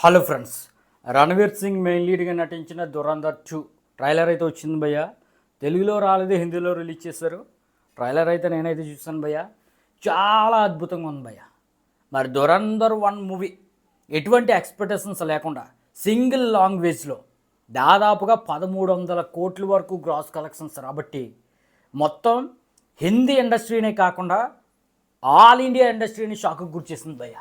Hello friends, Ranveer Singh main లీడ్గా నటించిన Dhurandhar 2 trailer అయితే వచ్చింది భయ్య. తెలుగులో రాలేదు, హిందీలో రిలీజ్ చేశారు. ట్రైలర్ అయితే నేనైతే చూసాను భయ్య, చాలా అద్భుతంగా ఉంది భయ్య. మరి దురంధర్ 1 మూవీ ఎటువంటి ఎక్స్పెక్టేషన్స్ లేకుండా సింగిల్ లాంగ్వేజ్లో దాదాపుగా 1300 కోట్ల వరకు గ్రాస్ కలెక్షన్స్ రాబట్టి మొత్తం హిందీ ఇండస్ట్రీనే కాకుండా ఆల్ ఇండియా ఇండస్ట్రీని షాక్కి గురిచేసింది భయ్య.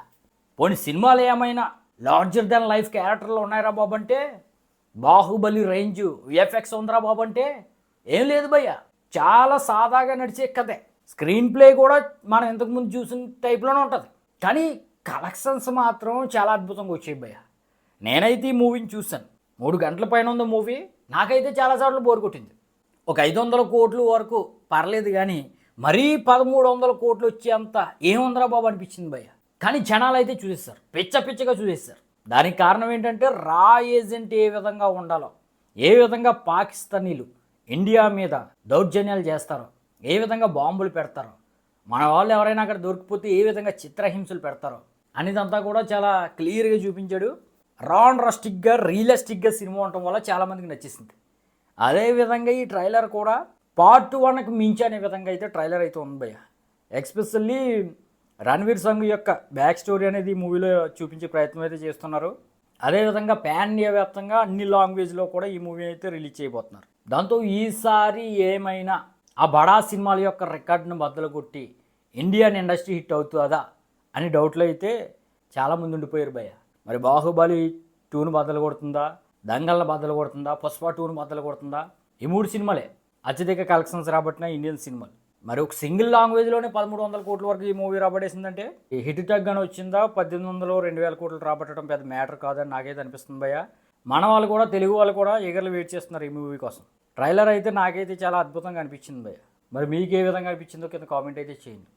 పోనీ సినిమాలు ఏమైనా లార్జర్ దెన్ లైఫ్ క్యారెక్టర్లు ఉన్నాయరా బాబు అంటే, బాహుబలి రేంజ్ విఎఫ్ఎక్స్ ఉందిరా బాబు అంటే ఏం లేదు భయ్య. చాలా సాదాగా నడిచే కథే. స్క్రీన్ ప్లే కూడా మనం ఇంతకుముందు చూసిన టైప్లోనే ఉంటుంది, కానీ కలెక్షన్స్ మాత్రం చాలా అద్భుతంగా వచ్చాయి భయ్య. నేనైతే ఈ మూవీని చూశాను, 3 గంటల పైన ఉంది మూవీ. నాకైతే చాలాసార్లు బోర్ కొట్టింది. ఒక 500 కోట్లు వరకు పర్లేదు, కానీ మరీ 1300 కోట్లు వచ్చేంత ఏముందిరా బాబు అనిపించింది భయ్య. కానీ జనాలు అయితే చూసేస్తారు, పిచ్చగా చూసేస్తారు. దానికి కారణం ఏంటంటే రా ఏజెంట్ ఏ విధంగా ఉండాలో, ఏ విధంగా పాకిస్తానీలు ఇండియా మీద దౌర్జన్యాలు చేస్తారో, ఏ విధంగా బాంబులు పెడతారో, మన వాళ్ళు ఎవరైనా అక్కడ దొరికిపోతే ఏ విధంగా చిత్రహింసలు పెడతారో అనేదంతా కూడా చాలా క్లియర్గా చూపించాడు. రస్టిక్గా రియలిస్టిక్గా సినిమా ఉండటం వల్ల చాలామందికి నచ్చేసింది. అదేవిధంగా ఈ ట్రైలర్ కూడా పార్ట్ 1కి మించి అనే విధంగా అయితే ట్రైలర్ అయితే ఉంది భయ్య. ఎస్పెషల్లీ రణవీర్ సింగ్ యొక్క బ్యాక్ స్టోరీ అనేది ఈ మూవీలో చూపించే ప్రయత్నం అయితే చేస్తున్నారు. అదేవిధంగా పాన్ ఇండియా వ్యాప్తంగా అన్ని లాంగ్వేజ్లో కూడా ఈ మూవీ అయితే రిలీజ్ చేయబోతున్నారు. దాంతో ఈసారి ఏమైనా ఆ బడా సినిమాల యొక్క రికార్డును బద్దలు కొట్టి ఇండియన్ ఇండస్ట్రీ హిట్ అవుతుందా అని డౌట్లు అయితే చాలామంది ఉండిపోయారు భయ్య. మరి బాహుబలి 2ను బద్దలు కొడుతుందా, దంగల్ని బద్దలు కొడుతుందా, పుష్ప 2ను బద్దలు కొడుతుందా? ఈ 3 సినిమాలే అత్యధిక కలెక్షన్స్ రాబట్టిన ఇండియన్ సినిమాలు. మరి ఒక సింగిల్ లాంగ్వేజ్లోనే 1300 కోట్ల వరకు ఈ మూవీ రాబట్టేసిందంటే ఈ హిట్ తగ్గానే వచ్చిందా, 1800 2000 కోట్లు రాబట్టడం పెద్ద మ్యాటర్ కాదని నాకైతే అనిపిస్తుంది భయ్య. మన వాళ్ళు కూడా, తెలుగు వాళ్ళు కూడా ఈగర్లు వెయిట్ చేస్తున్నారు ఈ మూవీ కోసం. ట్రైలర్ అయితే నాకైతే చాలా అద్భుతంగా అనిపించింది భయ్య. మరి మీకు ఏ విధంగా అనిపించిందో కింద కామెంట్ అయితే చేయండి.